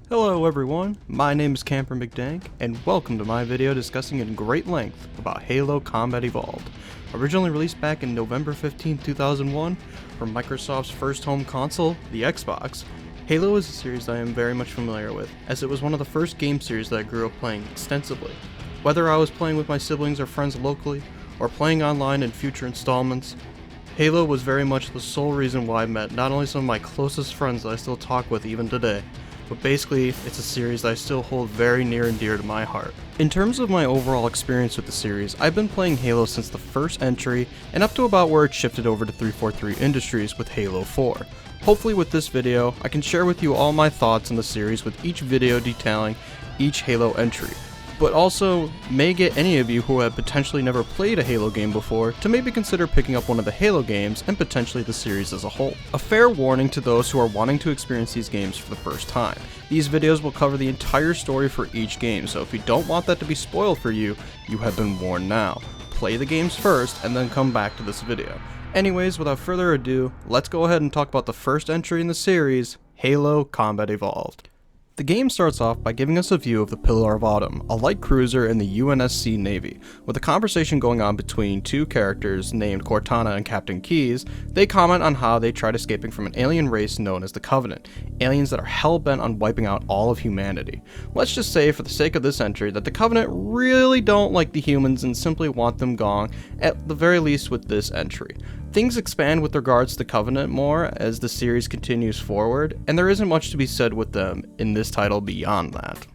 Hello everyone, my name is Camper McDank, and welcome to my video discussing in great length about Halo Combat Evolved. Originally released back in November 15, 2001, from Microsoft's first home console, the Xbox, Halo is a series that I am very much familiar with, as it was one of the first game series that I grew up playing extensively. Whether I was playing with my siblings or friends locally, or playing online in future installments, Halo was very much the sole reason why I met not only some of my closest friends that I still talk with even today, but basically, it's a series that I still hold very near and dear to my heart. In terms of my overall experience with the series, I've been playing Halo since the first entry, and up to about where it shifted over to 343 Industries with Halo 4. Hopefully with this video, I can share with you all my thoughts on the series with each video detailing each Halo entry, but also may get any of you who have potentially never played a Halo game before to maybe consider picking up one of the Halo games and potentially the series as a whole. A fair warning to those who are wanting to experience these games for the first time. These videos will cover the entire story for each game, so if you don't want that to be spoiled for you, you have been warned now. Play the games first and then come back to this video. Anyways, without further ado, let's go ahead and talk about the first entry in the series, Halo Combat Evolved. The game starts off by giving us a view of the Pillar of Autumn, a light cruiser in the UNSC Navy. With a conversation going on between two characters named Cortana and Captain Keyes, they comment on how they tried escaping from an alien race known as the Covenant, aliens that are hell-bent on wiping out all of humanity. Let's just say, for the sake of this entry, that the Covenant really don't like the humans and simply want them gone, at the very least with this entry. Things expand with regards to the Covenant more as the series continues forward, and there isn't much to be said with them in this title beyond that.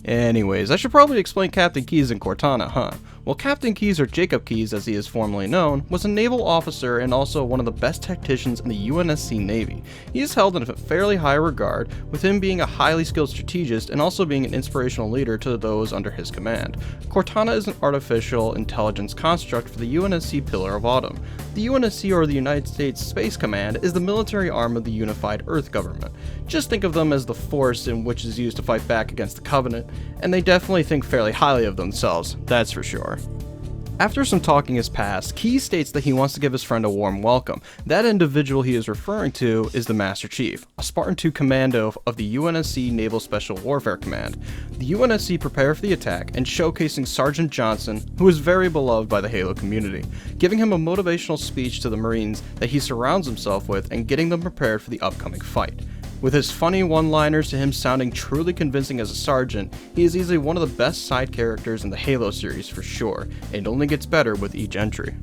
Anyways, I should probably explain Captain Keyes and Cortana, huh? Well, Captain Keyes, or Jacob Keyes as he is formerly known, was a naval officer and also one of the best tacticians in the UNSC Navy. He is held in a fairly high regard, with him being a highly skilled strategist and also being an inspirational leader to those under his command. Cortana is an artificial intelligence construct for the UNSC Pillar of Autumn. The UNSC, or the United States Space Command, is the military arm of the unified Earth government. Just think of them as the force in which is used to fight back against the Covenant, and they definitely think fairly highly of themselves, that's for sure. After some talking has passed, Keyes states that he wants to give his friend a warm welcome. That individual he is referring to is the Master Chief, a Spartan II commando of the UNSC Naval Special Warfare Command. The UNSC prepare for the attack and showcasing Sergeant Johnson, who is very beloved by the Halo community, giving him a motivational speech to the Marines that he surrounds himself with and getting them prepared for the upcoming fight. With his funny one-liners to him sounding truly convincing as a sergeant, he is easily one of the best side characters in the Halo series for sure, and it only gets better with each entry.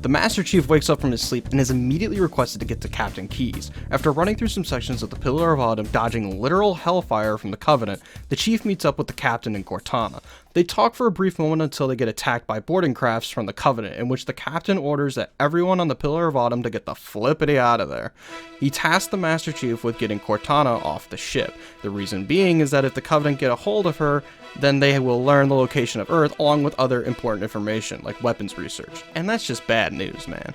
The Master Chief wakes up from his sleep and is immediately requested to get to Captain Keyes. After running through some sections of the Pillar of Autumn dodging literal hellfire from the Covenant, the Chief meets up with the Captain and Cortana. They talk for a brief moment until they get attacked by boarding crafts from the Covenant, in which the Captain orders that everyone on the Pillar of Autumn to get the flippity out of there. He tasks the Master Chief with getting Cortana off the ship. The reason being is that if the Covenant get a hold of her, then they will learn the location of Earth along with other important information like weapons research. And that's just bad news, man.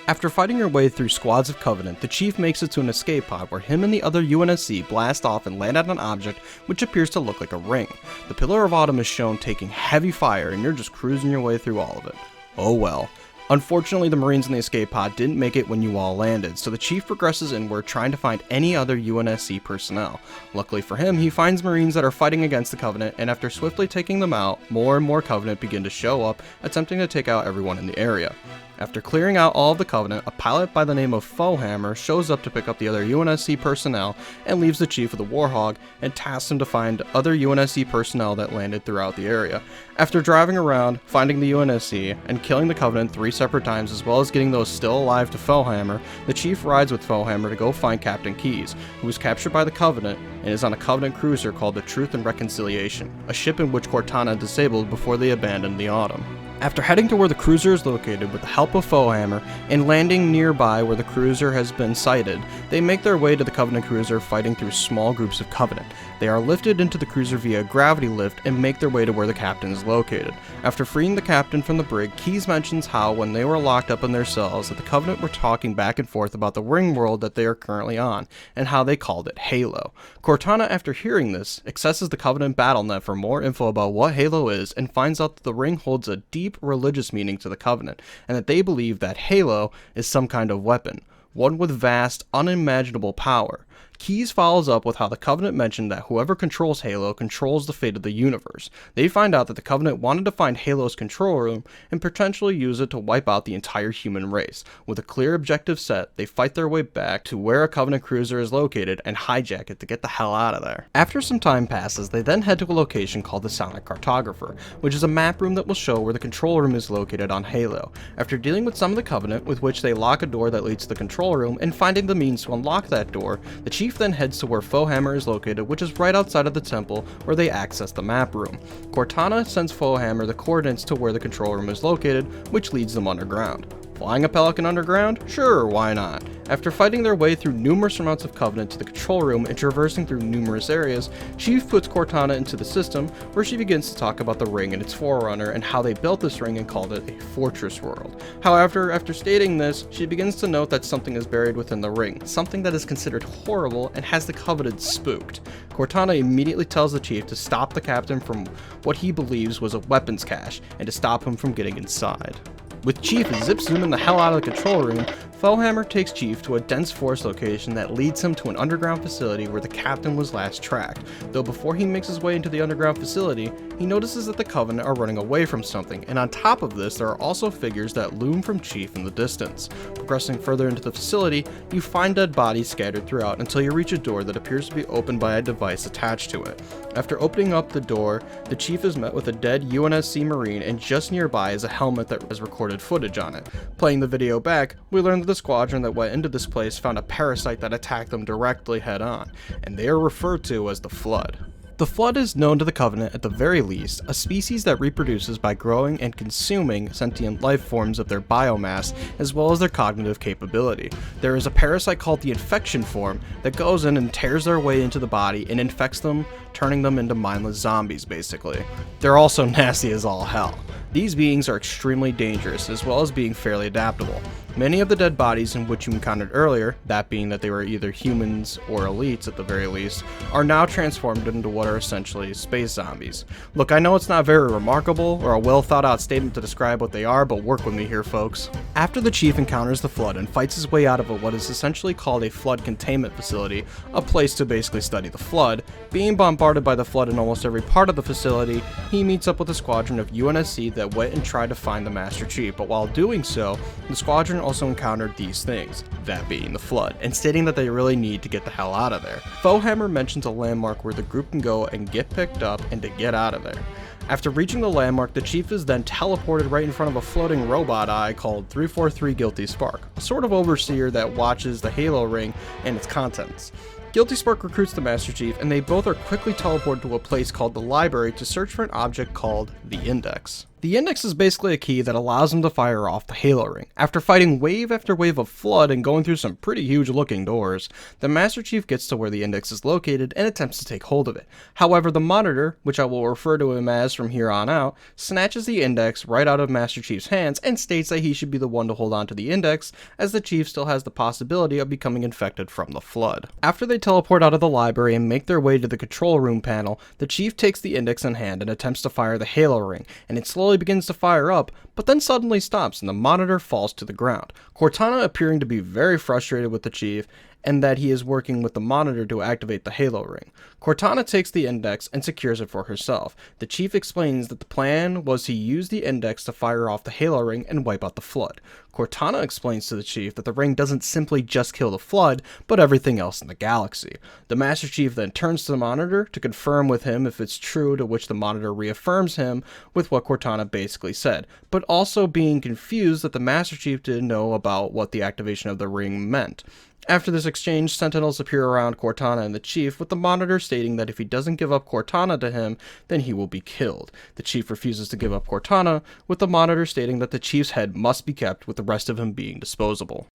After fighting your way through squads of Covenant, the Chief makes it to an escape pod where him and the other UNSC blast off and land on an object which appears to look like a ring. The Pillar of Autumn is shown taking heavy fire and you're just cruising your way through all of it. Oh well. Unfortunately, the Marines in the escape pod didn't make it when you all landed, so the Chief progresses inward trying to find any other UNSC personnel. Luckily for him, he finds Marines that are fighting against the Covenant, and after swiftly taking them out, more and more Covenant begin to show up, attempting to take out everyone in the area. After clearing out all of the Covenant, a pilot by the name of Foehammer shows up to pick up the other UNSC personnel and leaves the Chief with the Warhog and tasks him to find other UNSC personnel that landed throughout the area. After driving around, finding the UNSC, and killing the Covenant 3 separate times as well as getting those still alive to Foehammer, the Chief rides with Foehammer to go find Captain Keyes, who was captured by the Covenant and is on a Covenant cruiser called the Truth and Reconciliation, a ship in which Cortana disabled before they abandoned the Autumn. After heading to where the cruiser is located with the help of Foehammer and landing nearby where the cruiser has been sighted, they make their way to the Covenant cruiser fighting through small groups of Covenant. They are lifted into the cruiser via gravity lift and make their way to where the captain is located. After freeing the captain from the brig, Keyes mentions how when they were locked up in their cells that the Covenant were talking back and forth about the ring world that they are currently on and how they called it Halo. Cortana, after hearing this, accesses the Covenant BattleNet for more info about what Halo is and finds out that the ring holds a deep religious meaning to the Covenant and that they believe that Halo is some kind of weapon, one with vast, unimaginable power. Keyes follows up with how the Covenant mentioned that whoever controls Halo controls the fate of the universe. They find out that the Covenant wanted to find Halo's control room and potentially use it to wipe out the entire human race. With a clear objective set, they fight their way back to where a Covenant cruiser is located and hijack it to get the hell out of there. After some time passes, they then head to a location called the Sonic Cartographer, which is a map room that will show where the control room is located on Halo. After dealing with some of the Covenant, with which they lock a door that leads to the control room, and finding the means to unlock that door, the Chief then heads to where Foehammer is located, which is right outside of the temple where they access the map room. Cortana sends Foehammer the coordinates to where the control room is located, which leads them underground. Flying a Pelican underground? Sure, why not? After fighting their way through numerous amounts of Covenant to the control room and traversing through numerous areas, Chief puts Cortana into the system, where she begins to talk about the ring and its forerunner and how they built this ring and called it a fortress world. However, after stating this, she begins to note that something is buried within the ring, something that is considered horrible and has the Covenant spooked. Cortana immediately tells the Chief to stop the Captain from what he believes was a weapons cache and to stop him from getting inside. With Chief zip-zooming the hell out of the control room, Foehammer takes Chief to a dense forest location that leads him to an underground facility where the Captain was last tracked, though before he makes his way into the underground facility, he notices that the Covenant are running away from something, and on top of this there are also figures that loom from Chief in the distance. Progressing further into the facility, you find dead bodies scattered throughout until you reach a door that appears to be opened by a device attached to it. After opening up the door, the Chief is met with a dead UNSC Marine, and just nearby is a helmet that has recorded footage on it. Playing the video back, we learn that the squadron that went into this place found a parasite that attacked them directly head-on, and they are referred to as the Flood. The Flood is known to the Covenant at the very least, a species that reproduces by growing and consuming sentient life forms of their biomass as well as their cognitive capability. There is a parasite called the infection form that goes in and tears their way into the body and infects them, turning them into mindless zombies basically. They're also nasty as all hell. These beings are extremely dangerous as well as being fairly adaptable. Many of the dead bodies in which you encountered earlier, that being that they were either humans or elites at the very least, are now transformed into what are essentially space zombies. Look, I know it's not very remarkable or a well thought out statement to describe what they are, but work with me here folks. After the Chief encounters the Flood and fights his way out of what is essentially called a Flood containment facility, a place to basically study the Flood, being bombarded by the Flood in almost every part of the facility, he meets up with a squadron of UNSC that went and tried to find the Master Chief, but while doing so, the squadron also encountered these things, that being the Flood, and stating that they really need to get the hell out of there. Foehammer mentions a landmark where the group can go and get picked up and to get out of there. After reaching the landmark, the Chief is then teleported right in front of a floating robot eye called 343 Guilty Spark, a sort of overseer that watches the Halo ring and its contents. Guilty Spark recruits the Master Chief, and they both are quickly teleported to a place called the Library to search for an object called the Index. The Index is basically a key that allows them to fire off the Halo ring. After fighting wave after wave of Flood and going through some pretty huge looking doors, the Master Chief gets to where the Index is located and attempts to take hold of it. However, the Monitor, which I will refer to him as from here on out, snatches the Index right out of Master Chief's hands and states that he should be the one to hold on to the Index, as the Chief still has the possibility of becoming infected from the Flood. After they teleport out of the library and make their way to the control room panel, the Chief takes the Index in hand and attempts to fire the Halo ring, and it slowly begins to fire up, but then suddenly stops and the Monitor falls to the ground. Cortana appearing to be very frustrated with the Chief and that he is working with the Monitor to activate the Halo ring. Cortana takes the Index and secures it for herself. The Chief explains that the plan was to use the Index to fire off the Halo ring and wipe out the Flood. Cortana explains to the Chief that the ring doesn't simply just kill the Flood, but everything else in the galaxy. The Master Chief then turns to the Monitor to confirm with him if it's true, to which the Monitor reaffirms him with what Cortana basically said, but also being confused that the Master Chief didn't know about what the activation of the ring meant. After this exchange, Sentinels appear around Cortana and the Chief, with the Monitor stating that if he doesn't give up Cortana to him, then he will be killed. The Chief refuses to give up Cortana, with the Monitor stating that the Chief's head must be kept, with the rest of him being disposable.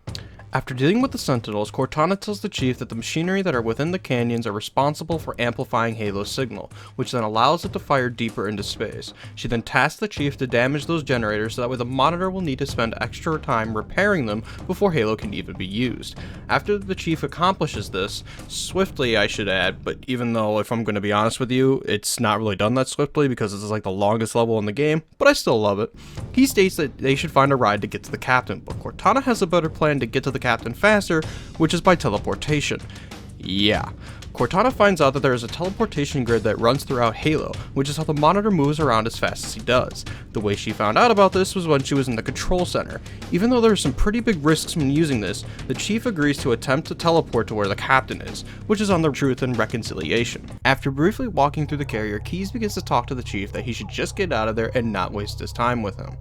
After dealing with the Sentinels, Cortana tells the Chief that the machinery that are within the canyons are responsible for amplifying Halo's signal, which then allows it to fire deeper into space. She then tasks the Chief to damage those generators so that way the Monitor will need to spend extra time repairing them before Halo can even be used. After the Chief accomplishes this, swiftly I should add, but even though if I'm going to be honest with you, it's not really done that swiftly because this is like the longest level in the game, but I still love it. He states that they should find a ride to get to the Captain, but Cortana has a better plan to get to the Captain faster, which is by teleportation. Yeah. Cortana finds out that there is a teleportation grid that runs throughout Halo, which is how the Monitor moves around as fast as he does. The way she found out about this was when she was in the control center. Even though there are some pretty big risks when using this, the Chief agrees to attempt to teleport to where the Captain is, which is on the Truth and Reconciliation. After briefly walking through the carrier, Keyes begins to talk to the Chief that he should just get out of there and not waste his time with him.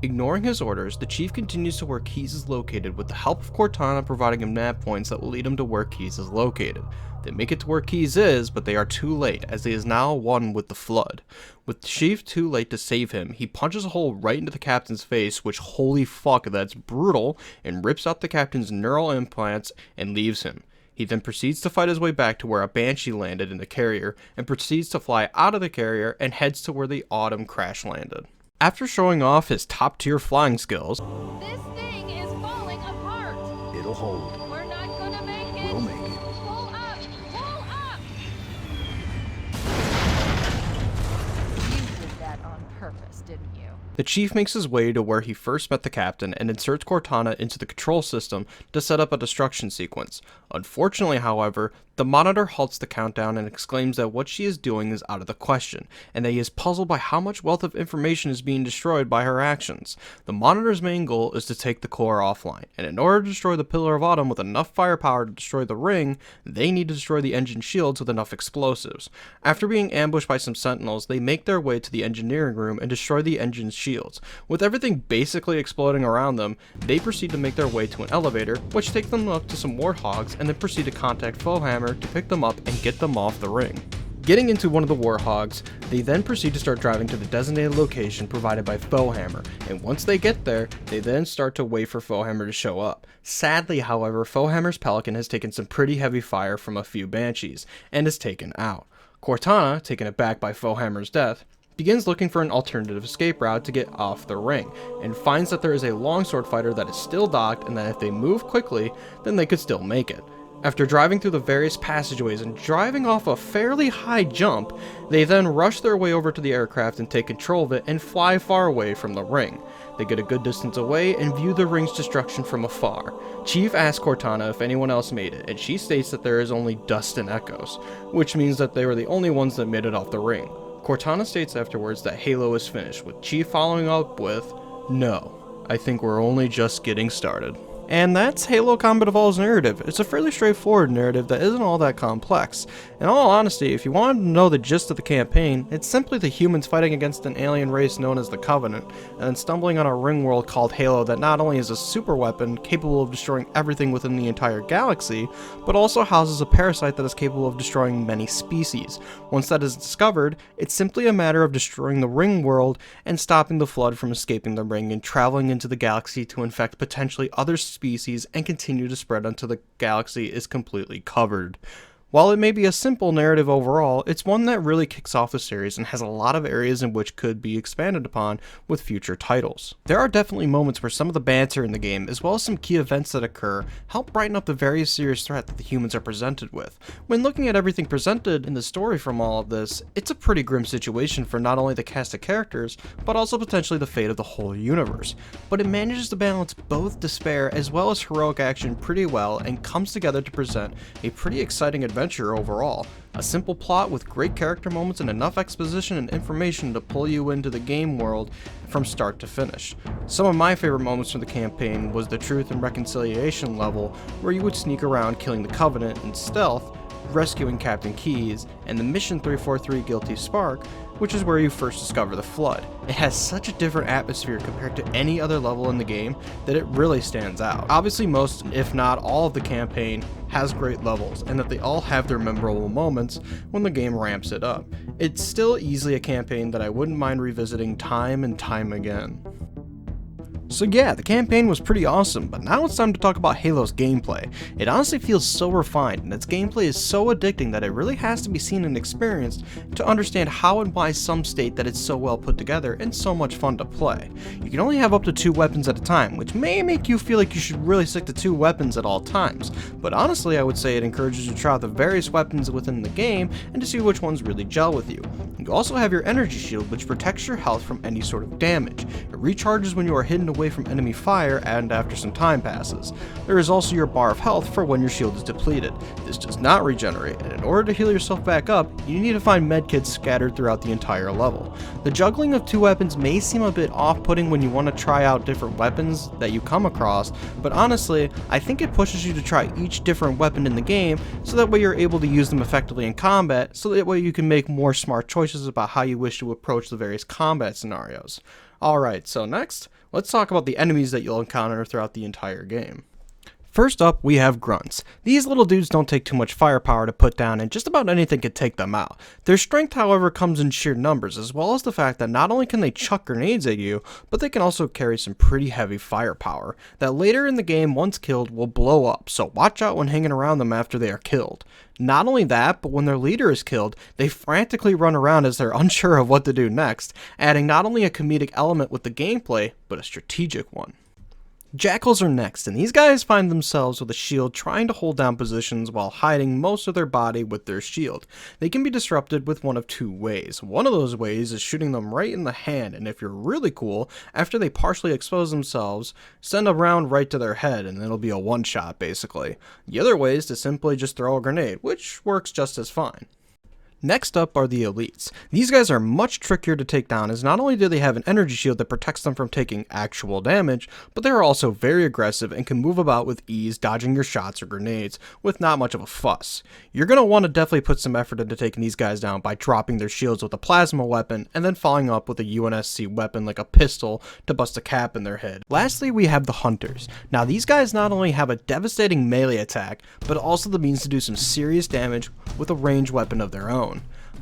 Ignoring his orders, the Chief continues to where Keyes is located with the help of Cortana providing him nav points that will lead him to where Keyes is located. They make it to where Keyes is, but they are too late, as he is now one with the Flood. With the Chief too late to save him, he punches a hole right into the Captain's face, which holy fuck, that's brutal, and rips out the Captain's neural implants and leaves him. He then proceeds to fight his way back to where a Banshee landed in the carrier, and proceeds to fly out of the carrier and heads to where the Autumn crash landed. After showing off his top-tier flying skills, this thing is falling apart. It'll hold. We're not gonna make it. We'll make it. Pull up! Pull up! You did that on purpose, didn't you? the Chief makes his way to where he first met the Captain and inserts Cortana into the control system to set up a destruction sequence. Unfortunately, however, the Monitor halts the countdown and exclaims that what she is doing is out of the question, and that he is puzzled by how much wealth of information is being destroyed by her actions. The Monitor's main goal is to take the core offline, and in order to destroy the Pillar of Autumn with enough firepower to destroy the ring, they need to destroy the engine shields with enough explosives. After being ambushed by some sentinels, they make their way to the engineering room and destroy the engine's shields. With everything basically exploding around them, they proceed to make their way to an elevator, which takes them up to some Warthogs, and then proceed to contact Foehammer to pick them up and get them off the ring. Getting into one of the Warthogs, they then proceed to start driving to the designated location provided by Foehammer, and once they get there, they then start to wait for Foehammer to show up. Sadly, however, Foehammer's Pelican has taken some pretty heavy fire from a few Banshees, and is taken out. Cortana, taken aback by Foehammer's death, begins looking for an alternative escape route to get off the ring, and finds that there is a longsword fighter that is still docked, and that if they move quickly, then they could still make it. After driving through the various passageways and driving off a fairly high jump, they then rush their way over to the aircraft and take control of it and fly far away from the ring. They get a good distance away and view the ring's destruction from afar. Chief asks Cortana if anyone else made it, and she states that there is only dust and echoes, which means that they were the only ones that made it off the ring. Cortana states afterwards that Halo is finished, with Chief following up with, "No, I think we're only just getting started." And that's Halo Combat Evolved's narrative. It's a fairly straightforward narrative that isn't all that complex. In all honesty, if you wanted to know the gist of the campaign, it's simply the humans fighting against an alien race known as the Covenant, and then stumbling on a ring world called Halo that not only is a super weapon capable of destroying everything within the entire galaxy, but also houses a parasite that is capable of destroying many species. Once that is discovered, it's simply a matter of destroying the ring world and stopping the Flood from escaping the ring and traveling into the galaxy to infect potentially other species and continue to spread until the galaxy is completely covered. While it may be a simple narrative overall, it's one that really kicks off the series and has a lot of areas in which could be expanded upon with future titles. There are definitely moments where some of the banter in the game, as well as some key events that occur, help brighten up the very serious threat that the humans are presented with. When looking at everything presented in the story from all of this, it's a pretty grim situation for not only the cast of characters, but also potentially the fate of the whole universe. But it manages to balance both despair as well as heroic action pretty well, and comes together to present a pretty exciting adventure overall. A simple plot with great character moments and enough exposition and information to pull you into the game world from start to finish. Some of my favorite moments from the campaign was the Truth and Reconciliation level, where you would sneak around killing the Covenant in stealth, rescuing Captain Keyes, and the Mission 343 Guilty Spark, which is where you first discover the Flood. It has such a different atmosphere compared to any other level in the game that it really stands out. Obviously most, if not all of the campaign has great levels, and that they all have their memorable moments when the game ramps it up. It's still easily a campaign that I wouldn't mind revisiting time and time again. So yeah, the campaign was pretty awesome, but now it's time to talk about Halo's gameplay. It honestly feels so refined, and its gameplay is so addicting that it really has to be seen and experienced to understand how and why some state that it's so well put together and so much fun to play. You can only have up to 2 weapons at a time, which may make you feel like you should really stick to 2 weapons at all times, but honestly I would say it encourages you to try out the various weapons within the game and to see which ones really gel with you. You also have your energy shield, which protects your health from any sort of damage. It recharges when you are hidden away away from enemy fire and after some time passes. There is also your bar of health for when your shield is depleted. This does not regenerate, and in order to heal yourself back up, you need to find medkits scattered throughout the entire level. The juggling of two weapons may seem a bit off-putting when you want to try out different weapons that you come across, but honestly, I think it pushes you to try each different weapon in the game so that way you're able to use them effectively in combat, so that way you can make more smart choices about how you wish to approach the various combat scenarios. Alright, so next, let's talk about the enemies that you'll encounter throughout the entire game. First up, we have grunts. These little dudes don't take too much firepower to put down, and just about anything can take them out. Their strength, however, comes in sheer numbers, as well as the fact that not only can they chuck grenades at you, but they can also carry some pretty heavy firepower that later in the game, once killed, will blow up, so watch out when hanging around them after they are killed. Not only that, but when their leader is killed, they frantically run around as they're unsure of what to do next, adding not only a comedic element with the gameplay, but a strategic one. Jackals are next, and these guys find themselves with a shield trying to hold down positions while hiding most of their body with their shield. They can be disrupted with one of two ways. One of those ways is shooting them right in the hand, and if you're really cool, after they partially expose themselves, send a round right to their head and it'll be a one-shot basically. The other way is to simply just throw a grenade, which works just as fine. Next up are the elites. These guys are much trickier to take down, as not only do they have an energy shield that protects them from taking actual damage, but they are also very aggressive and can move about with ease, dodging your shots or grenades with not much of a fuss. You're going to want to definitely put some effort into taking these guys down by dropping their shields with a plasma weapon and then following up with a UNSC weapon like a pistol to bust a cap in their head. Lastly, we have the hunters. Now these guys not only have a devastating melee attack, but also the means to do some serious damage with a ranged weapon of their own.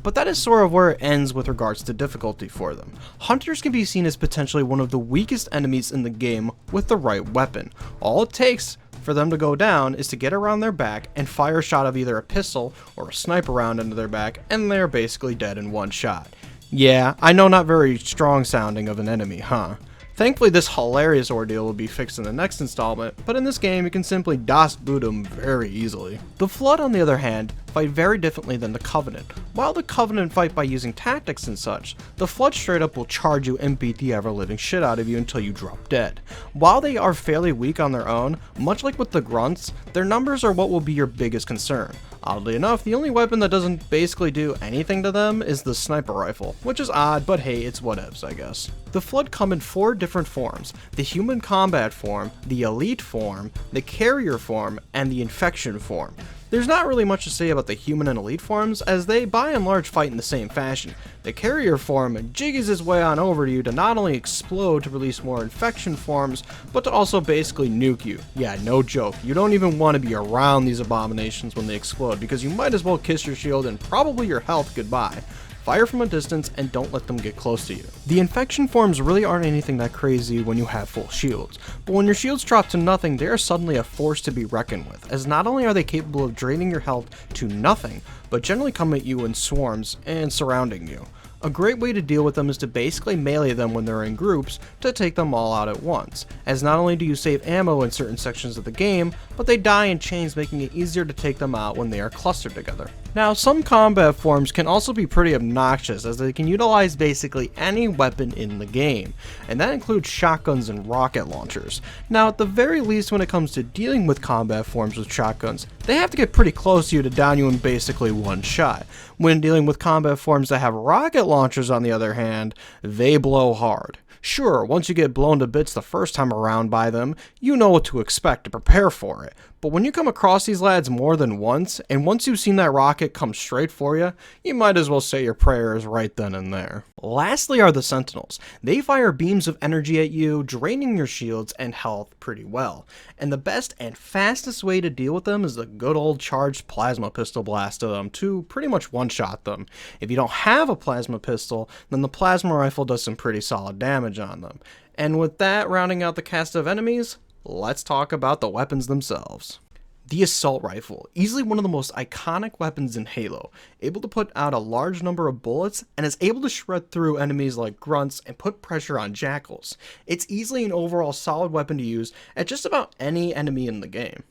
But that is sort of where it ends with regards to difficulty for them. Hunters can be seen as potentially one of the weakest enemies in the game with the right weapon. All it takes for them to go down is to get around their back and fire a shot of either a pistol or a sniper round into their back, and they're basically dead in one shot. Yeah, I know, not very strong sounding of an enemy, huh? Thankfully, this hilarious ordeal will be fixed in the next installment, but in this game you can simply DOS boot them very easily. The Flood, on the other hand, fight very differently than the Covenant. While the Covenant fight by using tactics and such, the Flood straight up will charge you and beat the ever-living shit out of you until you drop dead. While they are fairly weak on their own, much like with the Grunts, their numbers are what will be your biggest concern. Oddly enough, the only weapon that doesn't basically do anything to them is the sniper rifle, which is odd, but hey, it's whatevs, I guess. The Flood come in 4 different forms: the human combat form, the elite form, the carrier form, and the infection form. There's not really much to say about the human and elite forms, as they by and large fight in the same fashion. The carrier form jiggies his way on over to you to not only explode to release more infection forms, but to also basically nuke you. Yeah, no joke, you don't even want to be around these abominations when they explode, because you might as well kiss your shield and probably your health goodbye. Fire from a distance and don't let them get close to you. The infection forms really aren't anything that crazy when you have full shields, but when your shields drop to nothing, they are suddenly a force to be reckoned with, as not only are they capable of draining your health to nothing, but generally come at you in swarms and surrounding you. A great way to deal with them is to basically melee them when they're in groups to take them all out at once, as not only do you save ammo in certain sections of the game, but they die in chains, making it easier to take them out when they are clustered together. Now, some combat forms can also be pretty obnoxious, as they can utilize basically any weapon in the game, and that includes shotguns and rocket launchers. Now, at the very least, when it comes to dealing with combat forms with shotguns, they have to get pretty close to you to down you in basically one shot. When dealing with combat forms that have rocket launchers, on the other hand, they blow hard. Sure, once you get blown to bits the first time around by them, you know what to expect to prepare for it. But when you come across these lads more than once, and once you've seen that rocket come straight for you, you might as well say your prayers right then and there. Lastly are the Sentinels. They fire beams of energy at you, draining your shields and health pretty well. And the best and fastest way to deal with them is the good old charged plasma pistol blast to them to pretty much one-shot them. If you don't have a plasma pistol, then the plasma rifle does some pretty solid damage on them. And with that rounding out the cast of enemies, let's talk about the weapons themselves. The Assault Rifle, easily one of the most iconic weapons in Halo, able to put out a large number of bullets and is able to shred through enemies like grunts and put pressure on jackals. It's easily an overall solid weapon to use at just about any enemy in the game.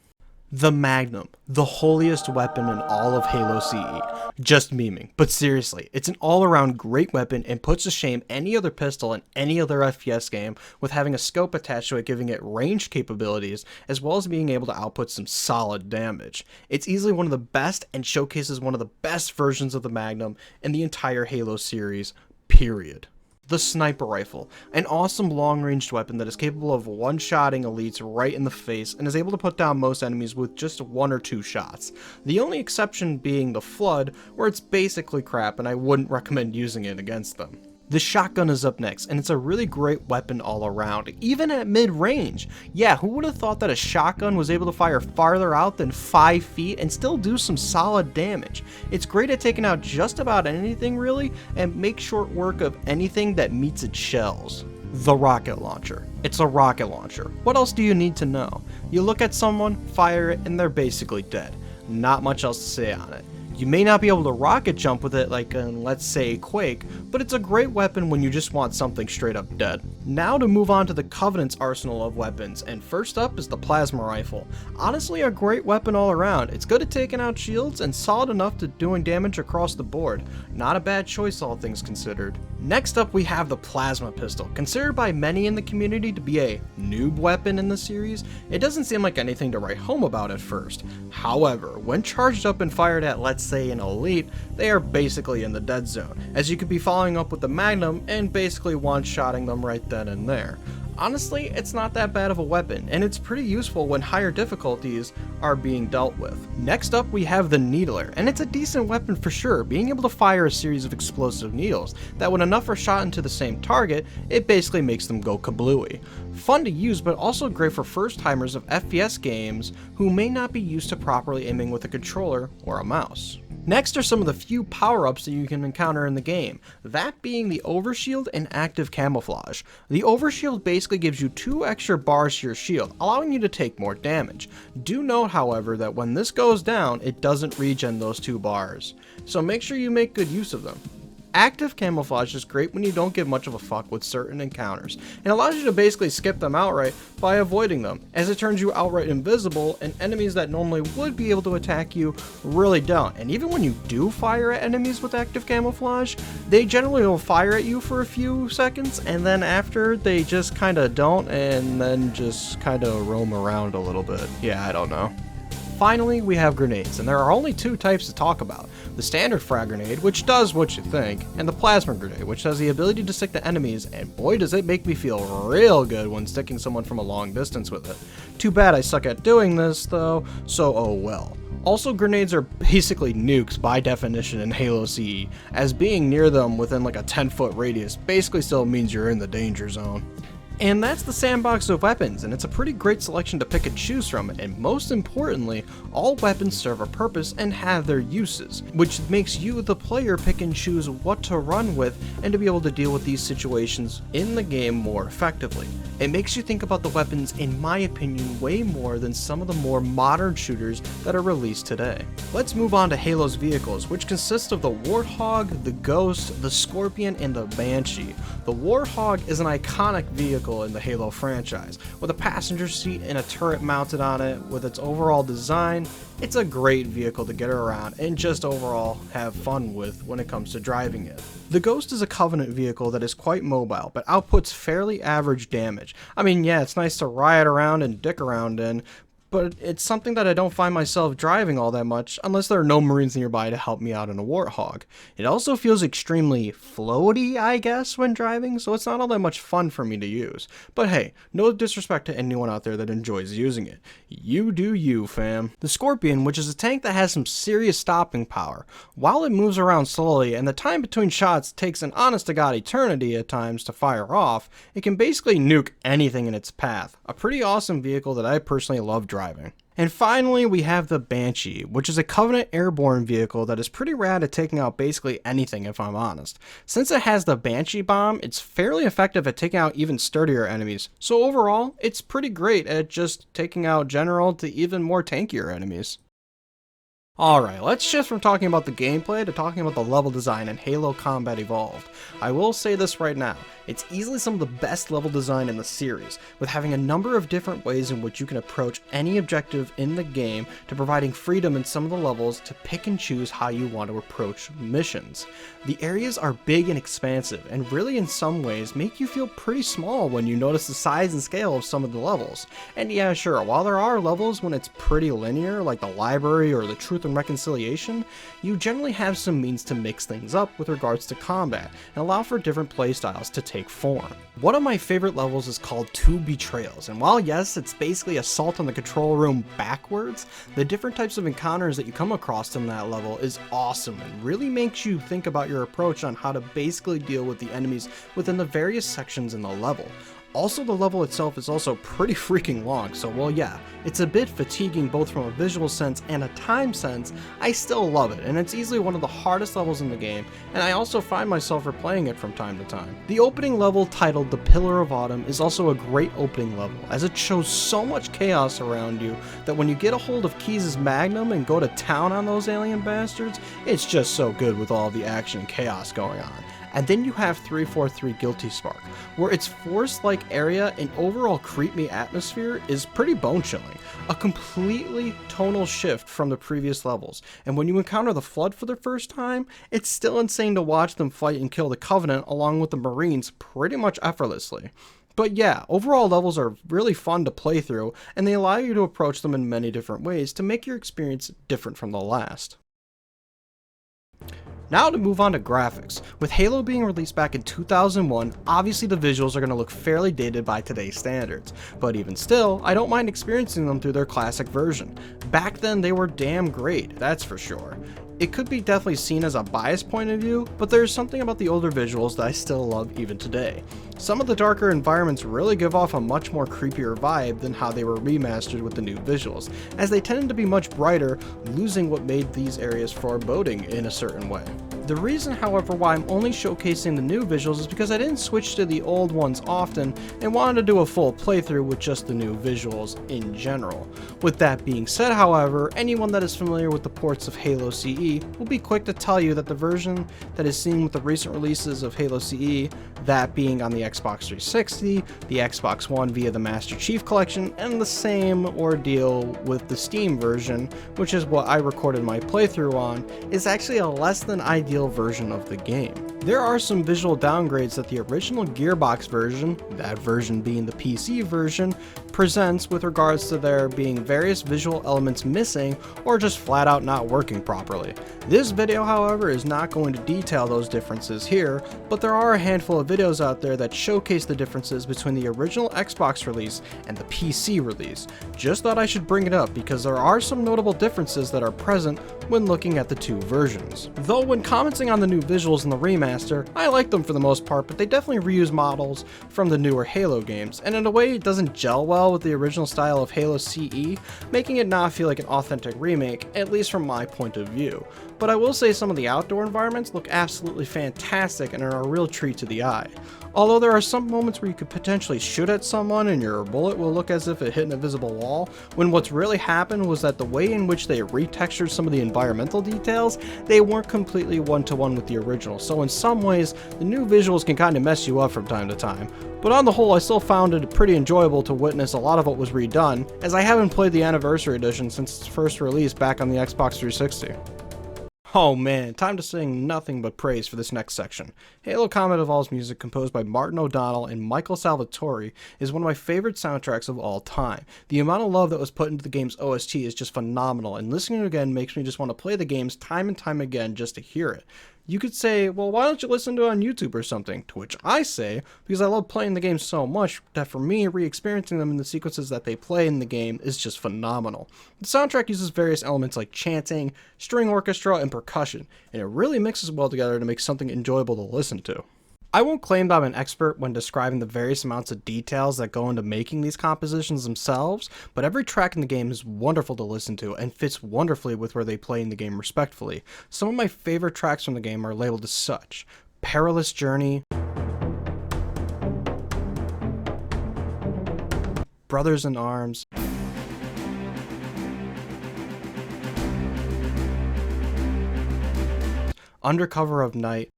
The Magnum, the holiest weapon in all of Halo CE. Just memeing, but seriously, it's an all-around great weapon and puts to shame any other pistol in any other FPS game with having a scope attached to it, giving it range capabilities as well as being able to output some solid damage. It's easily one of the best and showcases one of the best versions of the Magnum in the entire Halo series, period. The Sniper Rifle, an awesome long-ranged weapon that is capable of one-shotting elites right in the face and is able to put down most enemies with just 1 or 2 shots. The only exception being the Flood, where it's basically crap and I wouldn't recommend using it against them. The shotgun is up next, and it's a really great weapon all around, even at mid-range. Yeah, who would have thought that a shotgun was able to fire farther out than 5 feet and still do some solid damage? It's great at taking out just about anything really, and makes short work of anything that meets its shells. The rocket launcher. It's a rocket launcher. What else do you need to know? You look at someone, fire it, and they're basically dead. Not much else to say on it. You may not be able to rocket jump with it like in, let's say, Quake, but it's a great weapon when you just want something straight up dead. Now to move on to the Covenant's arsenal of weapons, and first up is the Plasma Rifle. Honestly a great weapon all around. It's good at taking out shields and solid enough to doing damage across the board. Not a bad choice all things considered. Next up we have the Plasma Pistol. Considered by many in the community to be a noob weapon in the series, it doesn't seem like anything to write home about at first. However, when charged up and fired at, let's say, an elite, they are basically in the dead zone, as you could be following up with the Magnum and basically one-shotting them right then and there. Honestly, it's not that bad of a weapon, and it's pretty useful when higher difficulties are being dealt with. Next up we have the Needler, and it's a decent weapon for sure, being able to fire a series of explosive needles that when enough are shot into the same target, it basically makes them go kablooey. Fun to use, but also great for first-timers of FPS games who may not be used to properly aiming with a controller or a mouse. Next are some of the few power-ups that you can encounter in the game, that being the Overshield and Active Camouflage. The Overshield basically gives you 2 extra bars to your shield, allowing you to take more damage. Do note, however, that when this goes down, it doesn't regen those 2 bars, so make sure you make good use of them. Active Camouflage is great when you don't give much of a fuck with certain encounters, and allows you to basically skip them outright by avoiding them, as it turns you outright invisible and enemies that normally would be able to attack you really don't. And even when you do fire at enemies with Active Camouflage, they generally will fire at you for a few seconds, and then after they just kinda don't, and then just kinda roam around a little bit. Yeah, I don't know. Finally, we have grenades, and there are only 2 types to talk about. The standard frag grenade, which does what you think, and the plasma grenade, which has the ability to stick to enemies, and boy does it make me feel real good when sticking someone from a long distance with it. Too bad I suck at doing this though, so oh well. Also, grenades are basically nukes by definition in Halo CE, as being near them within like a 10-foot radius basically still means you're in the danger zone. And that's the sandbox of weapons, and it's a pretty great selection to pick and choose from, and most importantly, all weapons serve a purpose and have their uses, which makes you, the player, pick and choose what to run with and to be able to deal with these situations in the game more effectively. It makes you think about the weapons, in my opinion, way more than some of the more modern shooters that are released today. Let's move on to Halo's vehicles, which consist of the Warthog, the Ghost, the Scorpion, and the Banshee. The Warthog is an iconic vehicle in the Halo franchise, with a passenger seat and a turret mounted on it. With its overall design, it's a great vehicle to get around and just overall have fun with when it comes to driving it. The Ghost is a Covenant vehicle that is quite mobile, but outputs fairly average damage. I mean, yeah, it's nice to ride around and dick around in, but it's something that I don't find myself driving all that much unless there are no Marines nearby to help me out in a Warthog. It also feels extremely floaty, I guess, when driving, so it's not all that much fun for me to use. But hey, no disrespect to anyone out there that enjoys using it. You do you, fam. The Scorpion, which is a tank that has some serious stopping power. While it moves around slowly and the time between shots takes an honest-to-God eternity at times to fire off, it can basically nuke anything in its path. A pretty awesome vehicle that I personally love driving. And finally, we have the Banshee, which is a Covenant airborne vehicle that is pretty rad at taking out basically anything, if I'm honest. Since it has the Banshee bomb, it's fairly effective at taking out even sturdier enemies, so overall, it's pretty great at just taking out general to even more tankier enemies. Alright, let's shift from talking about the gameplay to talking about the level design in Halo Combat Evolved. I will say this right now, it's easily some of the best level design in the series, with having a number of different ways in which you can approach any objective in the game to providing freedom in some of the levels to pick and choose how you want to approach missions. The areas are big and expansive, and really in some ways make you feel pretty small when you notice the size and scale of some of the levels. And yeah, sure, while there are levels when it's pretty linear, like the library or the Truth and Reconciliation, you generally have some means to mix things up with regards to combat and allow for different playstyles to take form. One of my favorite levels is called Two Betrayals, and while yes, it's basically assault on the control room backwards, the different types of encounters that you come across in that level is awesome and really makes you think about your approach on how to basically deal with the enemies within the various sections in the level. Also, the level itself is also pretty freaking long, so well yeah, it's a bit fatiguing both from a visual sense and a time sense. I still love it, and it's easily one of the hardest levels in the game, and I also find myself replaying it from time to time. The opening level, titled The Pillar of Autumn, is also a great opening level, as it shows so much chaos around you that when you get a hold of Keyes' Magnum and go to town on those alien bastards, it's just so good with all the action and chaos going on. And then you have 343 Guilty Spark, where its forest-like area and overall creepy atmosphere is pretty bone-chilling, a completely tonal shift from the previous levels, and when you encounter the Flood for the first time, it's still insane to watch them fight and kill the Covenant along with the Marines pretty much effortlessly. But yeah, overall levels are really fun to play through, and they allow you to approach them in many different ways to make your experience different from the last. Now to move on to graphics. With Halo being released back in 2001, obviously the visuals are going to look fairly dated by today's standards, but even still, I don't mind experiencing them through their classic version. Back then they were damn great, that's for sure. It could be definitely seen as a biased point of view, but there's something about the older visuals that I still love even today. Some of the darker environments really give off a much more creepier vibe than how they were remastered with the new visuals, as they tended to be much brighter, losing what made these areas foreboding in a certain way. The reason, however, why I'm only showcasing the new visuals is because I didn't switch to the old ones often and wanted to do a full playthrough with just the new visuals in general. With that being said, however, anyone that is familiar with the ports of Halo CE will be quick to tell you that the version that is seen with the recent releases of Halo CE, that being on the Xbox 360, the Xbox One via the Master Chief Collection, and the same ordeal with the Steam version, which is what I recorded my playthrough on, is actually a less than ideal version of the game. There are some visual downgrades that the original Gearbox version, that version being the PC version, presents with regards to there being various visual elements missing or just flat out not working properly. This video, however, is not going to detail those differences here, but there are a handful of videos out there that showcase the differences between the original Xbox release and the PC release. Just thought I should bring it up because there are some notable differences that are present when looking at the two versions. Though when commenting on the new visuals in the remaster, I like them for the most part, but they definitely reuse models from the newer Halo games, and in a way it doesn't gel well with the original style of Halo CE, making it not feel like an authentic remake, at least from my point of view. But I will say some of the outdoor environments look absolutely fantastic and are a real treat to the eye. Although there are some moments where you could potentially shoot at someone and your bullet will look as if it hit an invisible wall, when what's really happened was that the way in which they retextured some of the environmental details, they weren't completely one-to-one with the original, so in some ways, the new visuals can kind of mess you up from time to time. But on the whole, I still found it pretty enjoyable to witness a lot of what was redone, as I haven't played the Anniversary Edition since its first release back on the Xbox 360. Oh man, time to sing nothing but praise for this next section. Halo Combat Evolved's music, composed by Martin O'Donnell and Michael Salvatore, is one of my favorite soundtracks of all time. The amount of love that was put into the game's OST is just phenomenal, and listening to it again makes me just want to play the games time and time again just to hear it. You could say, well, why don't you listen to it on YouTube or something? To which I say, because I love playing the game so much that for me, re-experiencing them in the sequences that they play in the game is just phenomenal. The soundtrack uses various elements like chanting, string orchestra, and percussion, and it really mixes well together to make something enjoyable to listen to. I won't claim that I'm an expert when describing the various amounts of details that go into making these compositions themselves, but every track in the game is wonderful to listen to and fits wonderfully with where they play in the game respectfully. Some of my favorite tracks from the game are labeled as such: Perilous Journey, Brothers in Arms, Under Cover of Night,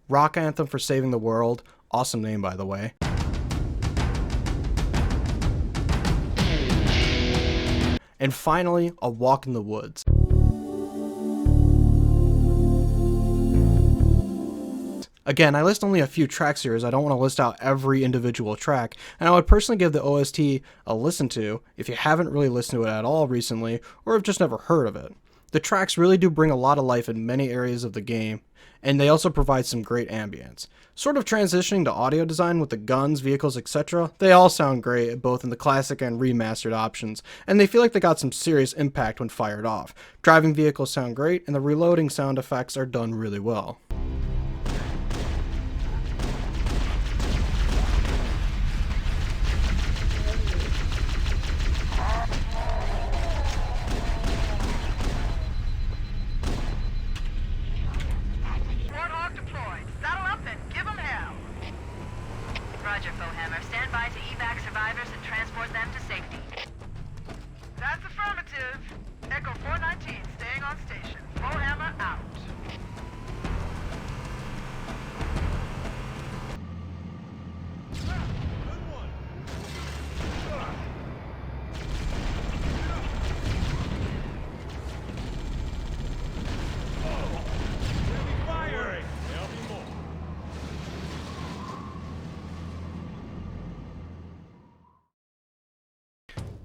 Rock Anthem for Saving the World, awesome name by the way, and finally, A Walk in the Woods. Again, I list only a few tracks here as I don't want to list out every individual track, and I would personally give the OST a listen to if you haven't really listened to it at all recently or have just never heard of it. The tracks really do bring a lot of life in many areas of the game, and they also provide some great ambience. Sort of transitioning to audio design with the guns, vehicles, etc., they all sound great both in the classic and remastered options, and they feel like they got some serious impact when fired off. Driving vehicles sound great, and the reloading sound effects are done really well. Roger, Bowhammer. Stand by to evac survivors and transport them to safety. That's affirmative. Echo 419 staying on station. Bowhammer out.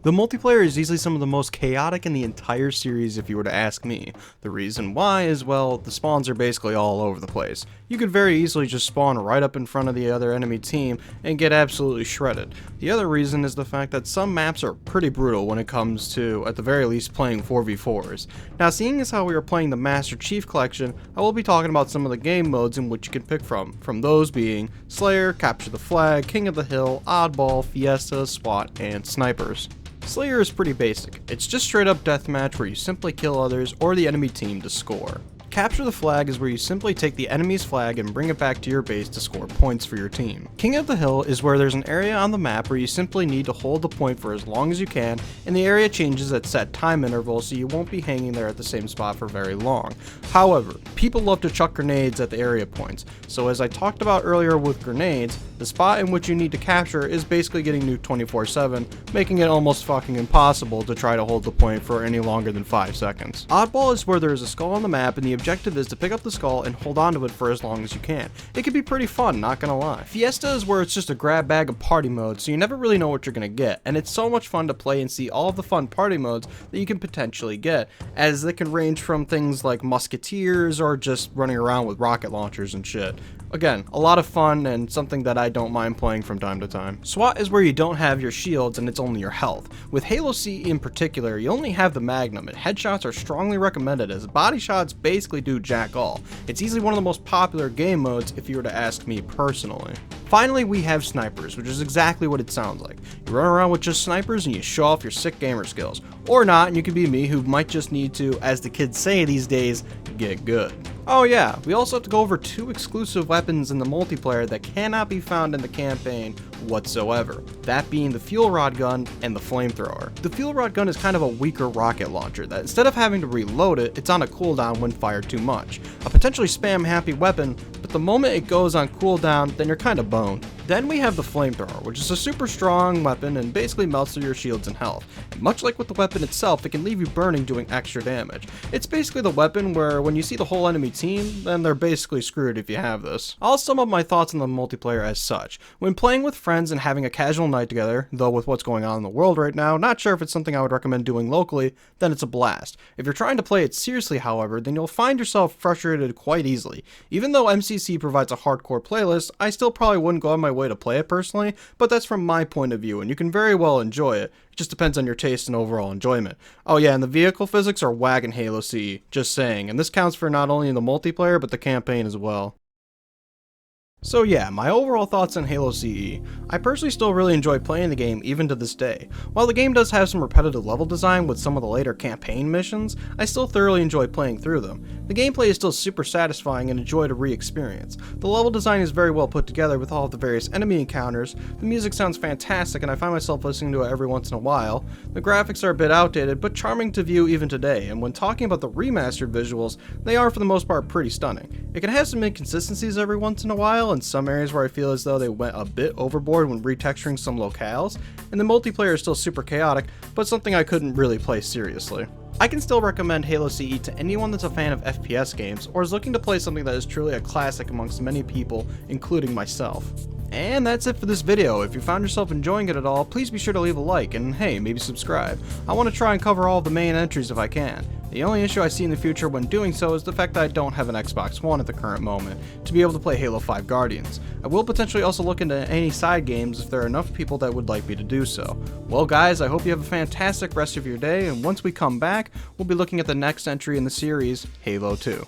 The multiplayer is easily some of the most chaotic in the entire series if you were to ask me. The reason why is, well, the spawns are basically all over the place. You could very easily just spawn right up in front of the other enemy team and get absolutely shredded. The other reason is the fact that some maps are pretty brutal when it comes to, at the very least, playing 4v4s. Now, seeing as how we are playing the Master Chief Collection, I will be talking about some of the game modes in which you can pick from those being Slayer, Capture the Flag, King of the Hill, Oddball, Fiesta, SWAT, and Snipers. Slayer is pretty basic. It's just straight up deathmatch where you simply kill others or the enemy team to score. Capture the Flag is where you simply take the enemy's flag and bring it back to your base to score points for your team. King of the Hill is where there's an area on the map where you simply need to hold the point for as long as you can, and the area changes at set time intervals so you won't be hanging there at the same spot for very long. However, people love to chuck grenades at the area points, so as I talked about earlier with grenades, the spot in which you need to capture is basically getting nuked 24/7, making it almost fucking impossible to try to hold the point for any longer than 5 seconds. Oddball is where there is a skull on the map and the objective is to pick up the skull and hold on to it for as long as you can. It can be pretty fun, not gonna lie. Fiesta is where it's just a grab bag of party modes, so you never really know what you're gonna get, and it's so much fun to play and see all of the fun party modes that you can potentially get, as they can range from things like musketeers or just running around with rocket launchers and shit. Again, a lot of fun and something that I don't mind playing from time to time. SWAT is where you don't have your shields and it's only your health. With Halo C in particular, you only have the Magnum, and headshots are strongly recommended as body shots basically do jack all. It's easily one of the most popular game modes if you were to ask me personally. Finally, we have snipers, which is exactly what it sounds like. You run around with just snipers and you show off your sick gamer skills. Or not, and you could be me who might just need to, as the kids say these days, get good. Oh yeah, we also have to go over 2 exclusive weapons in the multiplayer that cannot be found in the campaign whatsoever, that being the fuel rod gun and the flamethrower. The fuel rod gun is kind of a weaker rocket launcher that instead of having to reload it, it's on a cooldown when fired too much. A potentially spam happy weapon, but the moment it goes on cooldown, then you're kind of boned. Then we have the flamethrower, which is a super strong weapon and basically melts through your shields and health. And much like with the weapon itself, it can leave you burning doing extra damage. It's basically the weapon where when you see the whole enemy team, then they're basically screwed if you have this. I'll sum up my thoughts on the multiplayer as such. When playing with friends and having a casual night together, though with what's going on in the world right now, not sure if it's something I would recommend doing locally, then it's a blast. If you're trying to play it seriously, however, then you'll find yourself frustrated quite easily. Even though MCC provides a hardcore playlist, I still probably wouldn't go on my way to play it personally, but that's from my point of view, and you can very well enjoy it. It just depends on your taste and overall enjoyment. Oh yeah, and the vehicle physics are whack in Halo C, just saying, and this counts for not only the multiplayer, but the campaign as well. So yeah, my overall thoughts on Halo CE. I personally still really enjoy playing the game even to this day. While the game does have some repetitive level design with some of the later campaign missions, I still thoroughly enjoy playing through them. The gameplay is still super satisfying and a joy to re-experience. The level design is very well put together with all of the various enemy encounters, the music sounds fantastic and I find myself listening to it every once in a while, the graphics are a bit outdated but charming to view even today, and when talking about the remastered visuals, they are for the most part pretty stunning. It can have some inconsistencies every once in a while, in some areas where I feel as though they went a bit overboard when retexturing some locales, and the multiplayer is still super chaotic, but something I couldn't really play seriously. I can still recommend Halo CE to anyone that's a fan of FPS games, or is looking to play something that is truly a classic amongst many people, including myself. And that's it for this video. If you found yourself enjoying it at all, please be sure to leave a like, and hey, maybe subscribe. I want to try and cover all of the main entries if I can. The only issue I see in the future when doing so is the fact that I don't have an Xbox One at the current moment to be able to play Halo 5 Guardians. I will potentially also look into any side games if there are enough people that would like me to do so. Well guys, I hope you have a fantastic rest of your day, and once we come back, we'll be looking at the next entry in the series, Halo 2.